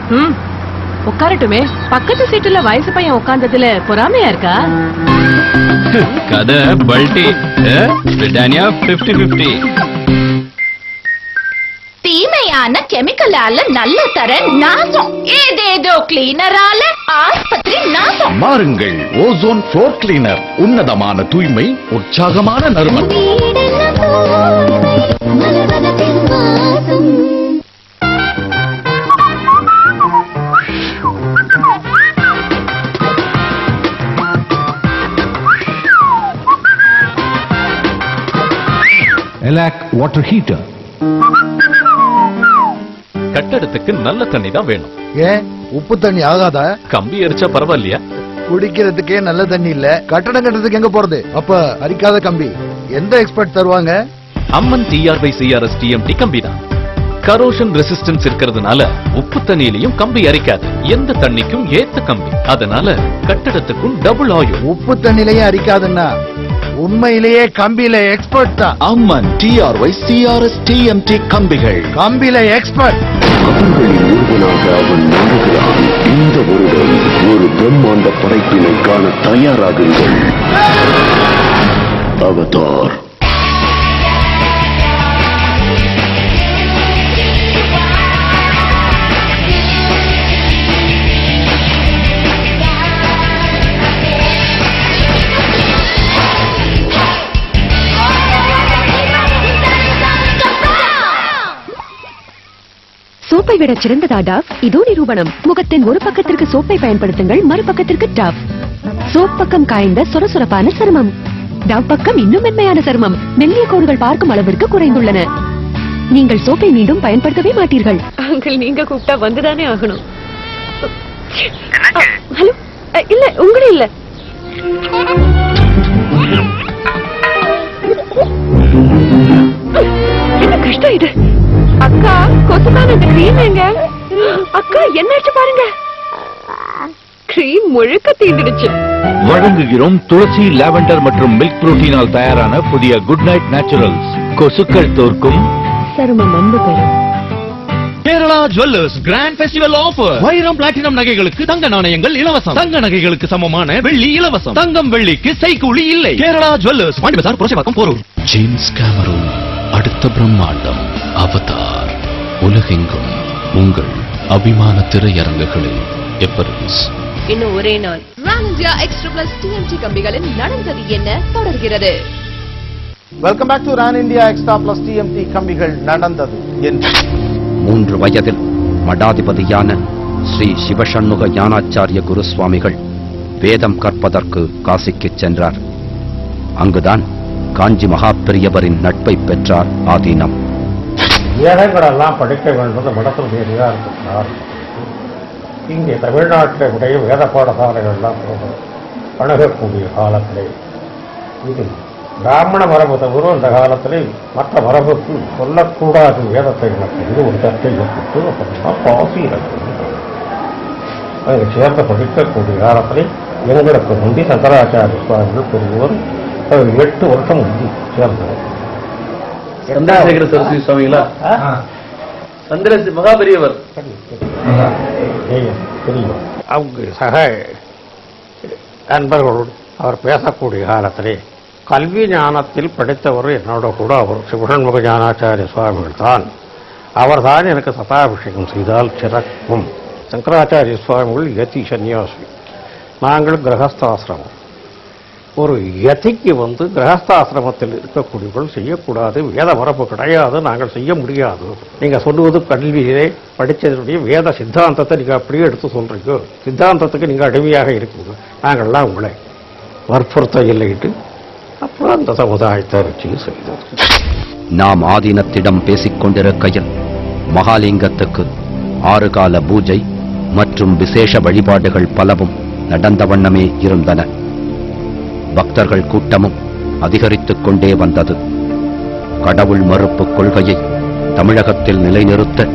உட்காரட்டுமே. பக்கத்து சீட்டுல வயசு பையன் உட்கார்ந்ததுல பொறாமையா இருக்கா? கதை பல்டி. பிரிட்டானியா 50-50. தீமையான கெமிக்கலால நல்ல தர நாசம், ஏதேதோ கிளீனரால ஆஸ்பத்திரி நாசம். மாறுங்கள், ஓசோன் ஃப்ளோர் கிளீனர். உன்னதமான தூய்மை, உற்சாகமான நறுமணம். எலாக் வாட்டர் ஹீட்டர். கட்டடத்துக்கு நல்ல தண்ணி தான் வேணும். ஏன் உப்பு தண்ணி ஆகாதா? கம்பி எரிச்சா பரவாயில்லையா? குடிக்கிறதுக்கே நல்ல தண்ணி இல்ல, கட்டடம் கட்டுறதுக்கு எங்க போறது? அப்ப அரிக்காத கம்பி எந்த எக்ஸ்பர்ட் தருவாங்க? அம்மன் TR/CRS TMT கம்பி தான். கரோஷன் ரெசிஸ்டன்ஸ் இருக்கிறதுனால உப்பு தண்ணியிலையும் கம்பி அரிக்காது. எந்த தண்ணிக்கும் ஏத்த கம்பி. அதனால கட்டடத்துக்கும் டபுள் ஆயுள். உப்பு தண்ணிலேயே அரிக்காதுன்னா உண்மையிலேயே கம்பியில எக்ஸ்பர்ட் தான். அம்மன் TR/CRS TMT கம்பிகள். கம்பியில எக்ஸ்பர்ட். அவர்களில் ஒருவனாக அவன் மாறுகிறான். இந்த வருடம் ஒரு பிரம்மாண்ட படைப்பினை காண தயாராகுங்கள். அவதார். சோப்பை விட சிறந்ததா டாவ்? இதோ நிரூபணம். முகத்தின் ஒரு பக்கத்திற்கு சோப்பை பயன்படுத்துங்கள், மறுபக்கத்திற்கு டாவ். சோப் பக்கம் காய்ந்த சொரசொரப்பான சருமம், டாவ் பக்கம் இன்னும் மென்மையான சருமம். மெல்லிய கோடுகள் பார்க்கும் அளவிற்கு குறைந்துள்ளன. நீங்கள் சோப்பை மீண்டும் பயன்படுத்தவே மாட்டீர்கள். அங்கிள், நீங்க கூப்பிட்டா வந்துதானே ஆகணும். ஹலோ, இல்ல உங்களே இல்ல. என்ன கஷ்டம் இது? அக்கா, கொசுதான் இந்த கிரீம் எங்க? அக்கா, என்னாச்சு பாருங்க. கிரீம் முழுக்க தீந்துடுச்சு. வழங்குகிறோம் துளசி, லாவெண்டர் மற்றும் மில்க் புரோட்டீனால் தயாரான புதிய குட் நைட் நேச்சுரல்ஸ். கொசுக்கள் தோற்கும், சருமம் அன்பு பெறும். Kerala jewellers grand festival offer. வைரம் பிளாட்டினம் நகைகளுக்கு தங்க நாணயங்கள் இலவசம். தங்க நகைகளுக்கு சமமான வெள்ளி இலவசம். தங்கம் வெள்ளிக்கு செய்கூலி இல்லை. Kerala jewellers, Pondy Bazaar, Purasaiwakkam, Porur. James Cameron அடுத்த பிரம்மாண்டம் அவதார். உலகெங்கும் உங்கள் அபிமான திரையரங்குகளில் எப்பரிஸ். இன்னும் ஒரே நாள் Ran India extra plus TMT கம்பிகளின் நடந்தது என்ன தொடர்கிறது. Welcome back to Ran India extra plus TMT கம்பிகள் நடந்தது என்ன. 3 வயதில் மடாதிபதியான ஸ்ரீ சிவசண்முக ஞானாச்சாரிய குருசுவாமிகள் வேதம் கற்பதற்கு காசிக்கு சென்றார். அங்குதான் காஞ்சி மகாபெரியவரின் நட்பை பெற்றார் ஆதீனம். ஏழைகளெல்லாம் படிக்க வேண்டும் மடத்தில் இருக்கும். இங்கே தமிழ்நாட்டினுடைய வேத பாடசாலைகள்லாம் அணுகக்கூடிய காலத்திலே இது பிராமண மரபு தவிர அந்த காலத்திலே மற்ற மரபுக்கு சொல்லக்கூடாது வேதத்தை நடத்தி ஒரு சர்ச்சை ஏற்பட்டு அப்படின்னா பாசி அங்கே சேர்ந்து படிக்கக்கூடிய காலத்திலே எங்களுக்கு முந்தி சங்கராச்சாரிய சுவாமிகள் பெரியவர் 8 வருஷம் முந்தி சேர்ந்தவர். சந்திரசேகர சரஸ்வதி சுவாமிகளா? மகா பெரியவர் தெரியும். அவங்க சக நண்பர்களோடு அவர் பேசக்கூடிய காலத்திலே கல்வி ஞானத்தில் படித்தவர் என்னோட கூட அவர் சிவசண்முக ஞானாச்சாரிய சுவாமிகள் தான். அவர் தான் எனக்கு சதாபிஷேகம் செய்தால் சிறக்கும். சங்கராச்சாரிய சுவாமிகள் யதி சன்னியாசி, நாங்கள் கிரகஸ்தாசிரமம். ஒரு யதிக்கு கிரகஸ்தாசிரமத்தில் இருக்கக்கூடியவர்கள் செய்யக்கூடாது, வேத மரபு கிடையாது, நாங்கள் செய்ய முடியாது. நீங்க சொல்லுவது கல்வியிலே படித்ததனுடைய வேத சித்தாந்தத்தை நீங்க அப்படியே எடுத்து சொல்றீங்க, சித்தாந்தத்துக்கு நீங்க அடிமையாக இருக்கீங்க, நாங்கள்லாம் உங்களை வற்புறுத்த இல்லைட்டு அப்புறம் அந்த சமுதாயத்தை வச்சு செய்தது. நாம் ஆதீனத்திடம் பேசிக் கொண்டிருக்கையில் மகாலிங்கத்துக்கு 6 கால பூஜை மற்றும் விசேஷ வழிபாடுகள் பலவும் நடந்த வண்ணமே இருந்தன. பக்தர்கள் கூட்டமும் அதிகரித்துக் கொண்டே வந்தது. கடவுள் மறுப்பு கொள்கையை தமிழகத்தில் நிலைநிறுத்த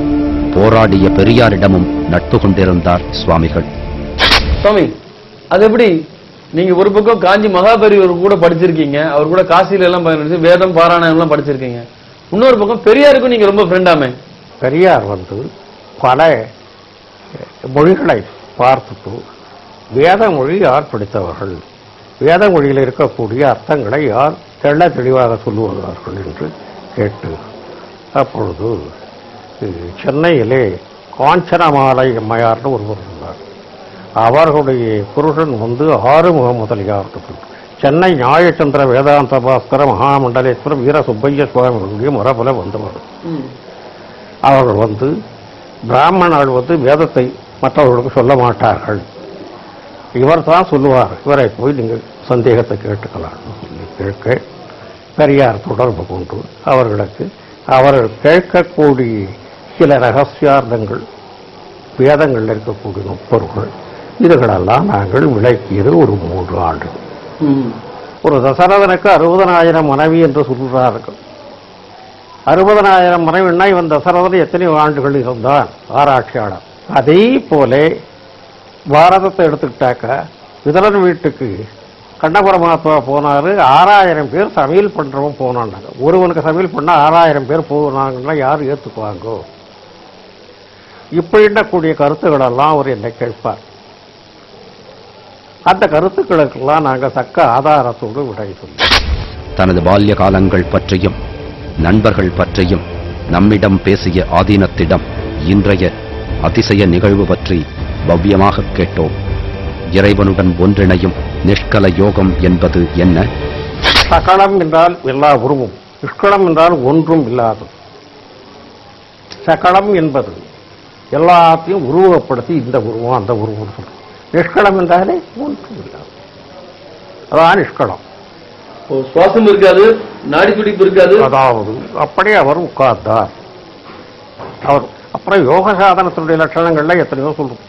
போராடிய பெரியாரிடமும் நட்பு கொண்டிருந்தார் சுவாமிகள். சுவாமி, அது எப்படி? நீங்க ஒரு பக்கம் காஞ்சி மகாபெரியவர் கூட படிச்சிருக்கீங்க, அவர் கூட காசில எல்லாம் பயன்படுத்தி வேதம் பாராயணம் எல்லாம் படிச்சிருக்கீங்க. இன்னொரு பக்கம் பெரியாருக்கும் நீங்க ரொம்ப ஃப்ரெண்டாமே. பெரியார் பல மொழிகளை பார்த்துட்டு வேத மொழி யார் படித்தவர்கள், வேத மொழியில் இருக்கக்கூடிய அர்த்தங்களை யார் தெள்ள தெளிவாக சொல்லுவார்கள் என்று கேட்டு, அப்பொழுது சென்னையிலே காஞ்சனமாலை அம்மையார்னு ஒருவர் இருந்தார். அவர்களுடைய புருஷன் ஆறுமுக முதலியார், சென்னை ஞாயச்சந்திர வேதாந்த பாஸ்கர மகாமண்டலேஸ்வர வீர சுப்பைய சுவாமிகளுடைய மரபுல வந்தவர். அவர்கள் பிராமணர்கள் வேதத்தை மற்றவர்களுக்கு சொல்ல மாட்டார்கள், இவர் தான் சொல்லுவார், இவரை போய் நீங்கள் சந்தேகத்தை கேட்டுக்கலாம் சொல்லி கேட்க பெரியார் தொடர்பு கொண்டு அவர்களுக்கு அவர்கள் கேட்கக்கூடிய சில ரகசியார்த்தங்கள், வேதங்கள் இருக்கக்கூடிய நுட்பொருள்கள், இதுகளெல்லாம் நாங்கள் விளக்கியது ஒரு 3 ஆண்டுகள். ஒரு தசரதனுக்கு 60,000 மனைவி என்று சொல்கிறார்கள். 60,000 மனைவின்னா இவன் தசரதன் எத்தனையோ ஆண்டுகள் இருந்தான் ஆராய்ச்சியாளர். அதே போல பாரதத்தை எடுத்துக்கிட்டாக்க விதரன் வீட்டுக்கு கண்ணபுரமாத்மா போனாரு, 6000 பேர் சமையல் பண்றவன் போனாங்க. ஒருவனுக்கு சமையல் பண்ணா 6000 பேர் போனாங்கன்னா யார் ஏற்றுக்குவாங்கோ? இப்படின்னக்கூடிய கருத்துக்கள் எல்லாம் அவர் என்னை கேட்பார். அந்த கருத்துக்களுக்கெல்லாம் நாங்கள் தக்க ஆதாரத்தோடு விடை சொல்லுவோம். தனது பால்ய காலங்கள் பற்றியும் நண்பர்கள் பற்றியும் நம்மிடம் பேசிய ஆதீனத்திடம் இன்றைய அதிசய நிகழ்வு பற்றி பவ்யமாக கேட்டோம். இறைவனுடன் ஒன்றிணையும் நிஷ்கல யோகம் என்பது என்ன? சகலம் என்றால் எல்லா உருவும், நிஷ்கலம் என்றால் ஒன்றும் இல்லாது. சகலம் என்பது எல்லாத்தையும் உருவப்படுத்தி இந்த உருவம் அந்த உருவம் சொல்றோம். நிஷ்கலம் என்றாலே ஒன்றும் இல்லாது, அதான் நிஷ்கலம். சுவாசம் இருக்காது, நாடி துடிப்பு இருக்காது. அதாவது அப்படியே அவர் உட்கார்ந்தார். அவர் அப்புறம் யோக சாதனத்தினுடைய லட்சணங்கள்ல எத்தனையோ சொல்லும்.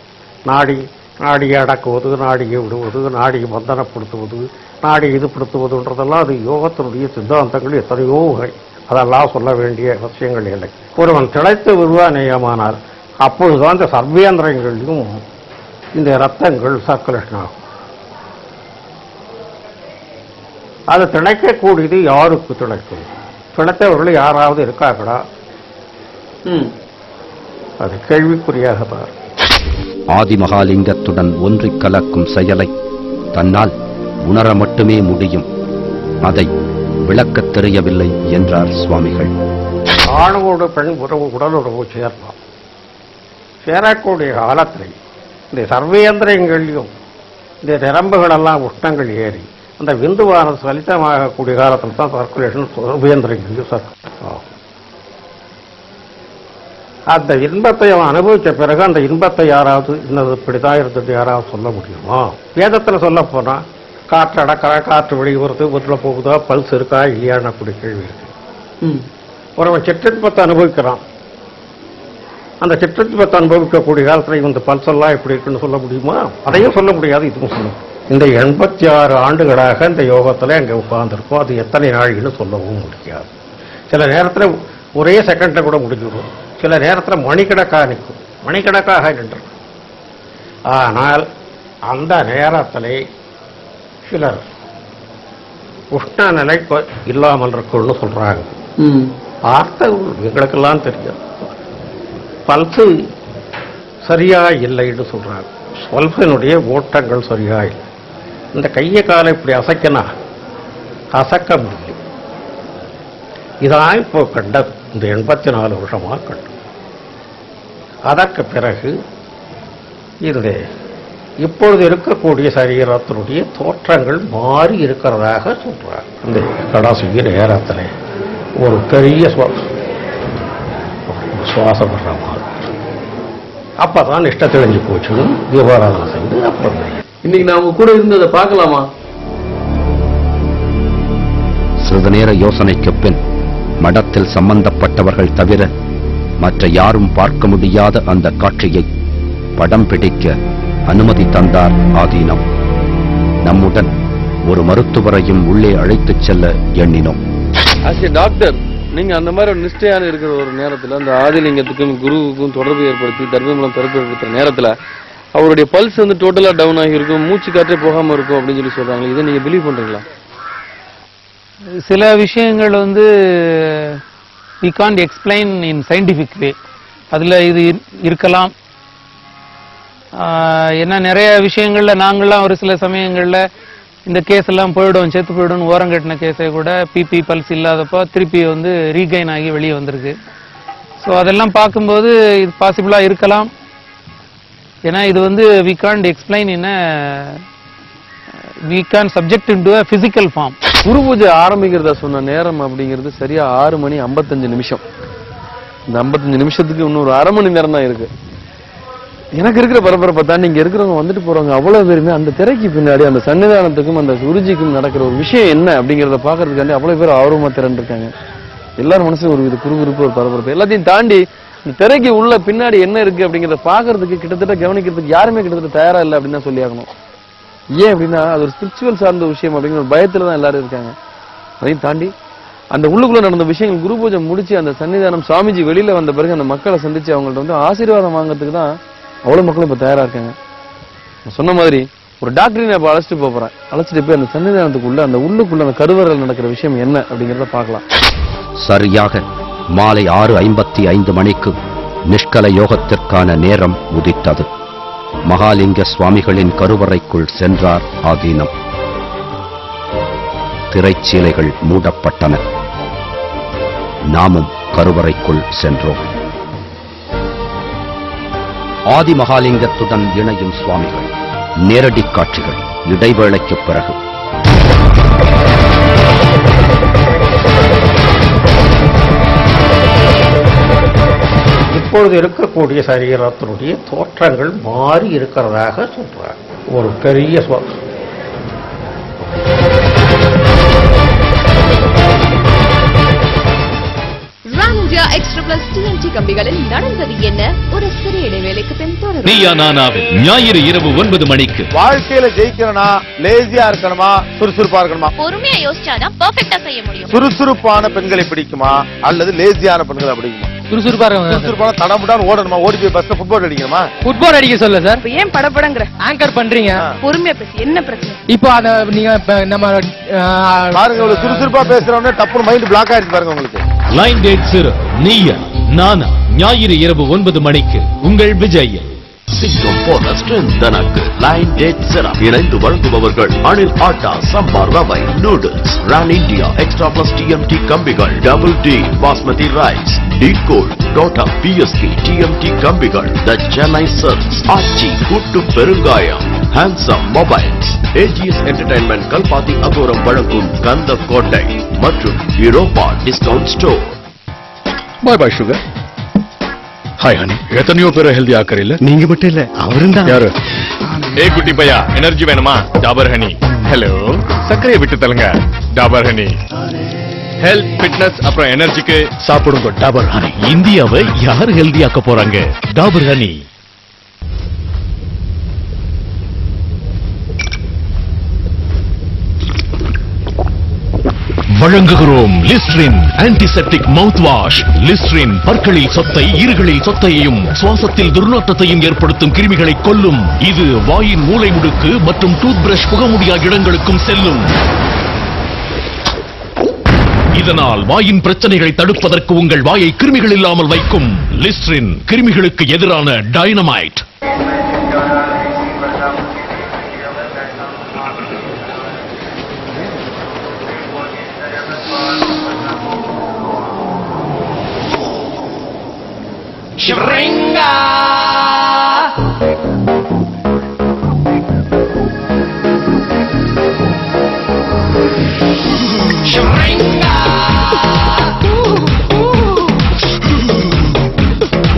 நாடியை அடக்குவது, நாடியை விடுவது, நாடியை பந்தனப்படுத்துவது, நாடி இதுபடுத்துவதுன்றதெல்லாம் அது யோகத்தினுடைய சித்தாந்தங்கள் எத்தனையோ வகை. அதெல்லாம் சொல்ல வேண்டிய அவசியங்கள் இல்லை. ஒருவன் திளைத்து விடுவானேயமானால் அப்பொழுதுதான் இந்த சர்வேந்திரங்களிலும் இந்த ரத்தங்கள் சர்க்குலேஷன் ஆகும். அது திளைக்கக்கூடியது யாருக்கு திளைக்கும்? திளைத்தவர்கள் யாராவது இருக்காங்களா? அது கேள்விக்குறியாகத்தான். ஆதிமகாலிங்கத்துடன் ஒன்றிக் கலக்கும் செயலை தன்னால் உணர மட்டுமே முடியும், அதை விளக்கத் தெரியவில்லை என்றார் சுவாமிகள். ஆணோடு பெண் உடலுறவு சேரலாம். சேரக்கூடிய காலத்தில் இந்த சர்வேந்திரங்களையும் இந்த நிரம்புகளெல்லாம் உஷ்ணங்கள் ஏறி அந்த விந்துவானது சலித்தமாகக்கூடிய காலத்தில் தான் சர்க்குலேஷன் சர்வேந்திரங்களையும் ஆகும். அந்த இன்பத்தை அவன் அனுபவித்த பிறகு அந்த இன்பத்தை யாராவது இன்னது இப்படிதான் இருந்தது யாராவது சொல்ல முடியுமா? வேதத்தில் சொல்ல போனா காற்று அடக்கிறா, காற்று வெளியே வருது, உள்ள போகுதா, பல்ஸ் இருக்கா இல்லையான்னு அப்படி கேள்வி இருக்கு. ஒருவன் சிற்றின்பத்தை அனுபவிக்கிறான், அந்த சிற்றத்துவத்தை அனுபவிக்கக்கூடிய காலத்தில் இந்த பல்செல்லாம் எப்படி இருக்குன்னு சொல்ல முடியுமா? அதையும் சொல்ல முடியாது, இதுவும் சொல்ல முடியும். இந்த 86 ஆண்டுகளாக இந்த யோகத்தில் அங்கே உட்கார்ந்துருக்கோம். அது எத்தனை நாள்னு சொல்லவும் முடியாது. சில நேரத்தில் ஒரே செகண்டில் கூட முடிஞ்சிடும், சில நேரத்தில் மணிக்கணக்காக நிற்கும், மணிக்கணக்காக நின்று. ஆனால் அந்த நேரத்தில் சிலர் உஷ்ண நிலை இல்லாமல் இருக்குன்னு சொல்றாங்க. அர்த்தம் எங்களுக்கெல்லாம் தெரியும். பல்சு சரியா இல்லைன்னு சொல்றாங்க. பல்சினுடைய ஓட்டங்கள் சரியா இல்லை. இந்த கையை காலை இப்படி அசைக்கனா அசைக்க முடியும். இதான் இப்போ கண்டது, இந்த 84 வருஷமா கண்டது. அதற்கு பிறகு இந்த இப்பொழுது இருக்கக்கூடிய சரீரத்தினுடைய தோற்றங்கள் மாறி இருக்கிறதாக சொல்றாங்க. இந்த கடைசி நேரத்தில் ஒரு பெரிய சுவாசம் வர்ற மாதிரி அப்பதான் நிஷ்ட தெளிஞ்சு போச்சு. தீபாராதனை செய்து அப்புறம் இன்னைக்கு நான் உங்க கூட இருந்ததை பார்க்கலாமா? சிறிது நேர யோசனைக்கு பின் மடத்தில் சம்பந்தப்பட்டவர்கள் தவிர மற்ற யாரும் பார்க்க முடியாத அந்த காட்சியை படம் பிடிக்க அனுமதி தந்தார் ஆதீனம். நம்முடன் ஒரு மருத்துவரையும் உள்ளே அழைத்துச் செல்ல எண்ணினோம். டாக்டர், நீங்க அந்த மாதிரி ஒரு நிஷ்டையான இருக்கிற ஒரு நேரத்துல அந்த ஆதிலிங்கத்துக்கும் குருவுக்கும் தொடர்பு ஏற்படுத்தி தர்மபுரம் தொடர்பு ஏற்படுத்துற நேரத்துல அவருடைய பல்ஸ் வந்து டோட்டலா டவுன் ஆகி இருக்கும், மூச்சு காற்றே போகாம இருக்கும் அப்படின்னு சொல்லி சொல்றாங்க. இதை நீங்க பிலீவ் பண்றீங்களா? சில விஷயங்கள் வந்து we can't explain in scientific way. அதுல இது இருக்கலாம். ஏன்னா நிறைய விஷயங்கள்ல நாங்கள்லாம் ஒரு சில சமயங்கள்ல இந்த கேஸ் எல்லாம் போயிடும், செத்து போயிடும் ஓரங்கட்டின கேஸை கூட பிபி பல்ஸ் இல்லாதப்போ திருப்பி வந்து ரீகைன் ஆகி வெளியே வந்திருக்கு. ஸோ அதெல்லாம் பார்க்கும்போது இது பாசிபிளா இருக்கலாம். ஏன்னா இது வந்து we can't explain in a we can subject into a physical form. குரு பூஜை ஆரம்பிக்கிறதா சொன்ன நேரம் அப்படிங்கிறது சரியா 6:55. இந்த 55 நிமிஷத்துக்கு இன்னொரு அரை மணி நேரம் தான் இருக்கு. எனக்கு இருக்கிற பரபரப்பை தான் நீங்க இருக்கிறவங்க வந்துட்டு போறவங்க அவ்வளவு பேருமே அந்த திரைக்கு பின்னாடி அந்த சன்னிதானத்துக்கும் அந்த குருஜிக்கும் நடக்கிற ஒரு விஷயம் என்ன அப்படிங்கிறத பாக்குறதுக்காண்டி அவ்வளவு பேர் ஆர்வமா திரண்டிருக்காங்க. எல்லாரும் மனசும் ஒரு இது குறுகுறுப்பு, ஒரு பரபரப்பு. எல்லாத்தையும் தாண்டி இந்த திரைக்கு உள்ள பின்னாடி என்ன இருக்கு அப்படிங்கிறத பாக்குறதுக்கு கிட்டத்தட்ட கவனிக்கிறதுக்கு யாருமே கிட்டத்தட்ட தயாரா இல்லை அப்படின்னு தான் சொல்லி ஆகணும். ஏன் அப்படின்னா அது ஒரு ஸ்பிரிச்சுவல் சார்ந்த விஷயம் அப்படிங்கிற ஒரு பயத்துல தான் எல்லாரும் இருக்காங்க. அதையும் தாண்டி அந்த உள்ளுக்குள்ள நடந்த விஷயங்கள் குரு பூஜை முடிச்சு அந்த சன்னிதானம் சாமிஜி வெளியில வந்த பிறகு அந்த மக்களை சந்திச்சு அவங்கள்ட்ட வந்து ஆசீர்வாதம் வாங்கறதுக்கு தான் அவ்வளவு மக்களும் இப்ப தயாரா இருக்காங்க. சொன்ன மாதிரி ஒரு டாக்டரை நான் இப்ப அழைச்சிட்டு போறேன். அழைச்சிட்டு போய் அந்த சன்னிதானத்துக்குள்ள அந்த உள்ளுக்குள்ள அந்த கருவறையில் நடக்கிற விஷயம் என்ன அப்படிங்கிறத பார்க்கலாம். சரியாக மாலை 6:55 மணிக்கு நிஷ்கல யோகத்திற்கான நேரம் உதித்தது. மகாலிங்க சுவாமிகளின் கருவறைக்குள் சென்றார் ஆதீனம். திரைச்சீலைகள் மூடப்பட்டன. நாமும் கருவறைக்குள் சென்றோம். ஆதி மகாலிங்கத்துடன் இணையும் சுவாமிகள். நேரடி காட்சிகள் இடைவேளைக்கு பிறகு. இப்பொழுது இருக்கக்கூடிய சரீரத்தினுடைய தோற்றங்கள் மாறி இருக்கிறதாக சொல்றாங்க. ஒரு பெரிய ராணுஜா எக்ஸ்ட்ரா பிளஸ் டிஎம்டி கம்பிகளில் நடந்தது என்ன? ஒரு சிறிய இடைவேளைக்கு பின் தொடரும். நீயா நானாவில் ஞாயிறு இரவு 9 மணிக்கு. வாழ்க்கையில ஜெயிக்கணும்னா லேசியா இருக்கணுமா சுறுசுறுப்பா இருக்கணுமா? பொறுமையா யோசிச்சாதான் பெர்ஃபெக்ட்டா செய்ய முடியும். சுறுசுறுப்பான பெண்களை பிடிக்குமா அல்லது லேசியான பெண்களை பிடிக்குமா? சுறுசுறுப்பான தடமுடான்னு ஓடணுமா? ஓடி போய் பஸ்ல ஃபுட்பால் அடிக்கணுமா? ஃபுட்பால் அடிக்க சொல்ல சார். ஏன் படபடங்கற ஆங்கர் பண்றீங்க? பொறுமையா பேசு. என்ன பிரச்சனை? இப்போ அத நீங்க நம்ம பாருங்க, ஒரு சுறுசுறுப்பா பேசுறவனே டப்புனு மைண்ட் பிளாக் ஆயிடுச்சு பாருங்க உங்களுக்கு. லைன் டேட் சிறு நீயா நானா ஞாயிறு இரவு 9 மணிக்கு உங்கள் விஜய். சிங்கம் போன ஸ்ட்ரென்த் தனக்கு லைன் டேட் சிரப் இணைந்து வழங்குபவர்கள் அனில் ஆட்டா, சம்பார் ரவை, noodles, Ran India extra plus TMT கம்பிகள், double D basmati rice, T gold, டோட்டா பிஎஸ்கி டிஎம்டி கம்பிகள், த சென்னை சில்க்ஸ், ஆச்சி கூட்டு பெருங்காயம், handsome mobiles, AGS entertainment Kalpathi Aghoram வழங்கும் கந்த கோட்டை மற்றும் Europa discount store. Bye bye sugar. Hi honey. எத்தனையோ பேரை ஹெல்தி ஆக்கறில்ல? நீங்க மட்டும் இல்ல, அவரும் தான். யாரு? ஏய் குட்டி பையா, எனர்ஜி வேணுமா? டாபர் ஹனி. ஹலோ, சர்க்கரையை விட்டு தள்ளுங்க. டாபர் ஹனி. ஹெல்த் ஃபிட்னஸ் அப்புறம் எனர்ஜிக்கு சாப்பிடுங்க டாபர் ஹனி. இந்தியாவை யார் ஹெல்தியாக்க போறாங்க? டாபர் ஹனி. வழங்குகிறோம் Listerine antiseptic mouth wash. Listerine பற்களில் சொத்தை, ஈறுகளில் சொத்தையையும் சுவாசத்தில் துர்நாற்றத்தையும் ஏற்படுத்தும் கிருமிகளை கொல்லும். இது வாயின் மூலை முடுக்கு மற்றும் டூத் பிரஷ் புகமுடியா இடங்களுக்கும் செல்லும். இதனால் வாயின் பிரச்சனைகளை தடுப்பதற்கு உங்கள் வாயை கிருமிகள் இல்லாமல் வைக்கும். லிஸ்ட்ரின் கிருமிகளுக்கு எதிரான dynamite. Shringa. Shringa.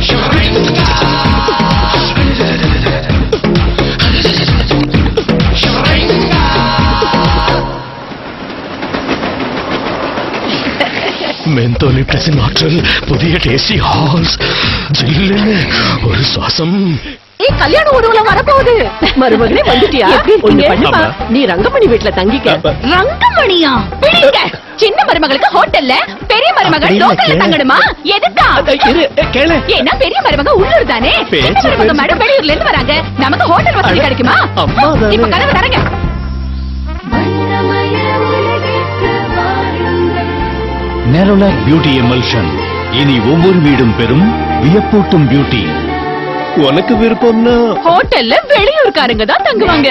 Shringa. Shringa. மென்தோலி பிரசின் ஆற்றல், புதிய டேஸ்டி ஹால்ஸ், ஜில்லுன்னு ஒரு சுவாசம். கல்யாண ஊர்வலம் வரப்போகுது. மருமகனே வந்துட்டியா? ஒண்ணு பண்ணுப்பா, நீ ரங்கமணி வீட்டுல தங்கிக்க. ரங்கமணியா? பிடிங்க. சின்ன மருமகளுக்கு ஹோட்டல்ல, பெரிய மருமகள் லோக்கல்ல தங்கணுமா? எதுக்கா? ஏன்னா பெரிய மருமக உள்ளூர் தானே, சின்ன மருமக மேடம் வெளியூர்ல இருந்து வராங்க. நமக்கு ஹோட்டல் வசதி கிடைக்குமா? இப்ப கதவு தரங்க. நெரோலாக் பியூட்டி எமல்ஷன் இனி ஒவ்வொரு வீடும் பெறும் வியப்பூட்டும் பியூட்டி. உனக்கு விருப்பம்னா ஹோட்டல்ல வெளியூர்காரங்க தான் தங்குவாங்க.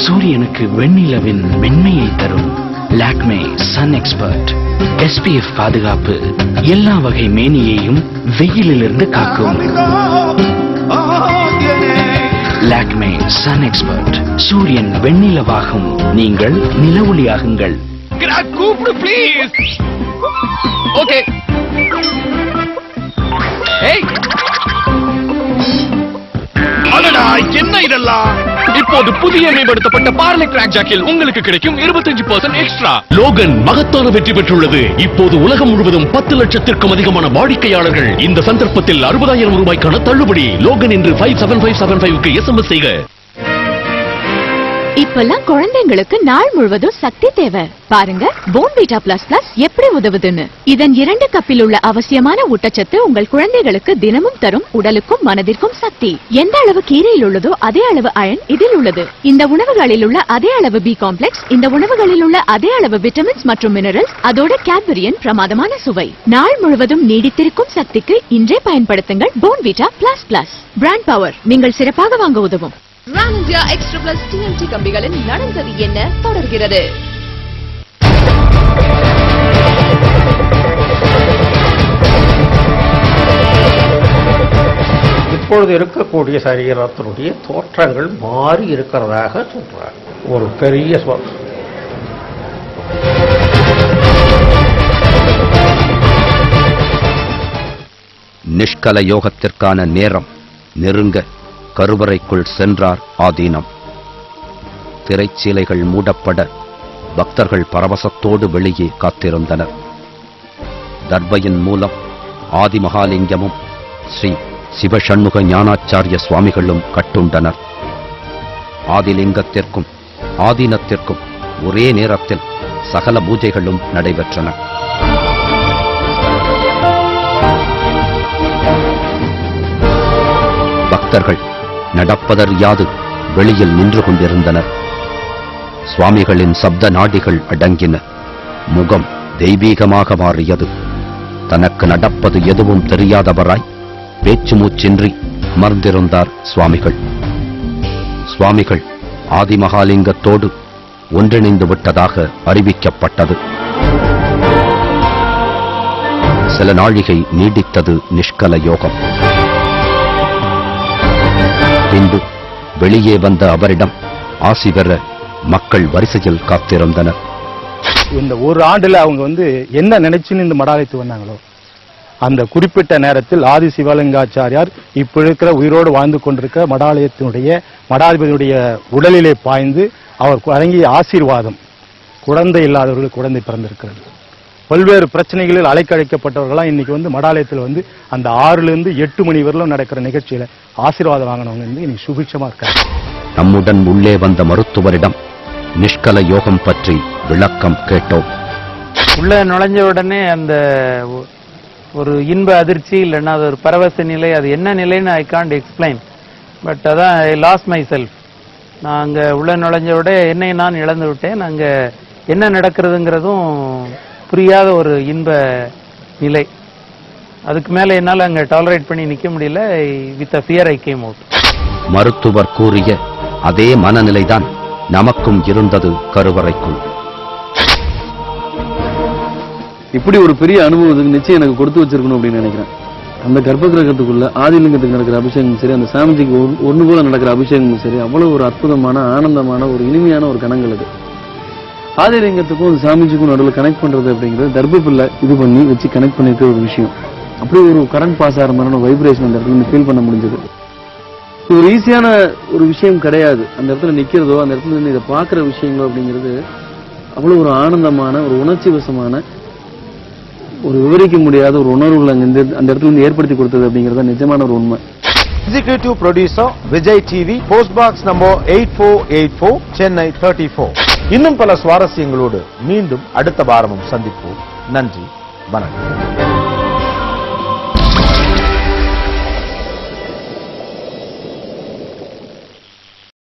சூரியனுக்கு வெண்ணிலவின் மென்மையை தரும் லாக்மே சன் எக்ஸ்பர்ட் SPF பாதுகாப்பு எல்லா வகை மேனியையும் வெயிலிலிருந்து காக்கும். Lakme sun expert. சூரியன் வெண்ணிலவாகும், நீங்கள் நிலவொளியாகுங்கள். கூப்பிடு ப்ளீஸ். ஓகே. ஏய், அடடா, என்ன இதெல்லாம்? இப்போது புதிய மேம்படுத்தப்பட்ட பார்லே கிராக் ஜாக்கில் உங்களுக்கு கிடைக்கும் 25% எக்ஸ்ட்ரா. லோகன் மகத்தான வெற்றி பெற்றுள்ளது. இப்போது உலகம் முழுவதும் 10 லட்சத்திற்கும் அதிகமான வாடிக்கையாளர்கள். இந்த சந்தர்ப்பத்தில் 60,000 ரூபாய்க்கான தள்ளுபடி. லோகன் என்று 57575க்கு SMS செய்க. இப்பெல்லாம் குழந்தைங்களுக்கு நாள் முழுவதும் சக்தி தேவை. பாருங்க போன்விட்டா பிளஸ் பிளஸ் எப்படி உதவுதுன்னு. இதன் 2 கப்பில் உள்ள அவசியமான ஊட்டச்சத்து உங்கள் குழந்தைகளுக்கு தினமும் தரும் உடலுக்கும் மனதிற்கும் சக்தி. எந்த அளவு கீரையில் உள்ளதோ அதே அளவு அயன் இதில் உள்ளது. இந்த உணவுகளில் உள்ள அதே அளவு பி காம்ப்ளெக்ஸ், இந்த உணவுகளில் உள்ள அதே அளவு விட்டமின்ஸ் மற்றும் மினரல்ஸ், அதோட கேட்பரியன் பிரமாதமான சுவை. நாள் முழுவதும் நீடித்திருக்கும் சக்திக்கு இன்றே பயன்படுத்துங்கள் Bournvita plus plus. Brand power நீங்கள் சிறப்பாக வாங்க உதவும். Ron India extra plus TNT கம்பிகளின் நடந்தது என்ன தொடர்கிறது. இப்பொழுது இருக்கக்கூடிய சரீரத்தினுடைய தோற்றங்கள் மாறி இருக்கிறதாக சொல்றாங்க. ஒரு பெரிய சொல். நிஷ்கல யோகத்திற்கான நேரம் நெருங்க கருவறைக்குள் சென்றார் ஆதீனம். திரைச்சீலைகள் மூடப்பட பக்தர்கள் பரவசத்தோடு வெளியே காத்திருந்தனர். தர்பையின் மூலம் ஆதிமகாலிங்கமும் ஸ்ரீ சிவசண்முக ஞானாச்சாரிய சுவாமிகளும் கட்டுண்டனர். ஆதிலிங்கத்திற்கும் ஆதீனத்திற்கும் ஒரே நேரத்தில் சகல பூஜைகளும் நடைபெற்றன. பக்தர்கள் நடப்பதறியாது வெளியில் நின்று கொண்டிருந்தனர். சுவாமிகளின் சப்த நாடிகள் அடங்கின. முகம் தெய்வீகமாக மாறியது. தனக்கு நடப்பது எதுவும் தெரியாதவராய் பேச்சு மூச்சின்றி அமர்ந்திருந்தார் சுவாமிகள். சுவாமிகள் ஆதிமகாலிங்கத்தோடு ஒன்றிணைந்து விட்டதாக அறிவிக்கப்பட்டது. சில நாழிகை நீடித்தது நிஷ்கல யோகம். பின்பு வெளியே வந்த அவரிடம் ஆசி பெற மக்கள் வரிசையில் காத்திருந்தனர். இந்த ஒரு ஆண்டுல அவங்க என்ன நினைச்சுன்னு இந்த மடாலயத்துக்கு வந்தாங்களோ அந்த குறிப்பிட்ட நேரத்தில் ஆதி சிவலிங்காச்சாரியார் இப்ப இருக்கிற உயிரோடு வாழ்ந்து கொண்டிருக்கிற மடாதிபதியுடைய உடலிலே பாய்ந்து அவர் வழங்கிய ஆசீர்வாதம் குழந்தை இல்லாதவர்களுக்கு குழந்தை பிறந்திருக்கிறது. பல்வேறு பிரச்சனைகளில் அலைக்கழிக்கப்பட்டவர்களாம் இன்னைக்கு வந்து மடாலயத்தில் வந்து அந்த 6லிருந்து 8 மணி வரலும் நடக்கிற நிகழ்ச்சியில ஆசீர்வாதம் வாங்கினவங்க வந்து இன்னைக்கு சுபிட்சமா இருக்காங்க. நம்முடன் உள்ளே வந்த மருத்துவரிடம் நிஷ்கல யோகம் பற்றி விளக்கம் கேட்டோம். உள்ள நுழைஞ்ச உடனே அந்த ஒரு இன்ப அதிர்ச்சி இல்லைன்னா அது ஒரு பரவச நிலை, அது என்ன நிலைன்னு ஐ காண்ட் எக்ஸ்பிளைன். பட் அதான் ஐ லாஸ்ட் மை செல்ஃப். நான் அங்கே உள்ள நுழைஞ்ச விட என்னை நான் இழந்து விட்டேன். அங்கே என்ன நடக்கிறதுங்கிறதும் புரியாத ஒரு இன்ப நிலை. அதுக்கு மேலே என்னால் அங்கே டாலரேட் பண்ணி நிற்க முடியல. With a fear I came out. மருத்துவர் கூறிய அதே மனநிலைதான் நமக்கும் இருந்தது கருவறைக்குள். இப்படி ஒரு பெரிய அனுபவத்துக்கு நிச்சயம் எனக்கு கொடுத்து வச்சிருக்கணும் அப்படின்னு நினைக்கிறேன். அந்த கர்ப்ப கிரகத்துக்குள்ள ஆதிலிங்கத்துக்கு நடக்கிற அபிஷேகம் சரி, அந்த சாமிஜிக்கு ஒன்று போல நடக்கிற அபிஷேகமும் சரி, அவ்வளவு ஒரு அற்புதமான ஆனந்தமான ஒரு இனிமையான ஒரு கணங்கள் அது. ஆதிலிங்கத்துக்கும் சாமிஜிக்கும் நடுவில் கனெக்ட் பண்றது அப்படிங்கிறது தர்பப்பில்லை இது பண்ணி வச்சு கனெக்ட் பண்ணிருக்கிற ஒரு விஷயம். அப்படி ஒரு கரண்ட் பாஸ் ஆகிற மாதிரியான வைப்ரேஷன் அந்த இடத்துல ஃபீல் பண்ண முடிஞ்சது. இது ஒரு ஈஸியான ஒரு விஷயம் கிடையாது. அந்த இடத்துல நிக்கிறதோ அந்த இடத்துல இருந்து இதை பார்க்குற விஷயங்களோ அப்படிங்கிறது அவ்வளவு ஒரு ஆனந்தமான ஒரு உணர்ச்சி வசமான ஒரு விவரிக்க முடியாத ஒரு உணர்வுகளை அந்த இடத்துல இருந்து ஏற்படுத்தி கொடுத்தது அப்படிங்கறது நிஜமான ஒரு உண்மை. Executive producer Vijay TV, post box number 8484, Chennai 34. இன்னும் பல சுவாரஸ்யங்களோடு மீண்டும் அடுத்த வாரமும் சந்திப்போம். நன்றி, வணக்கம்.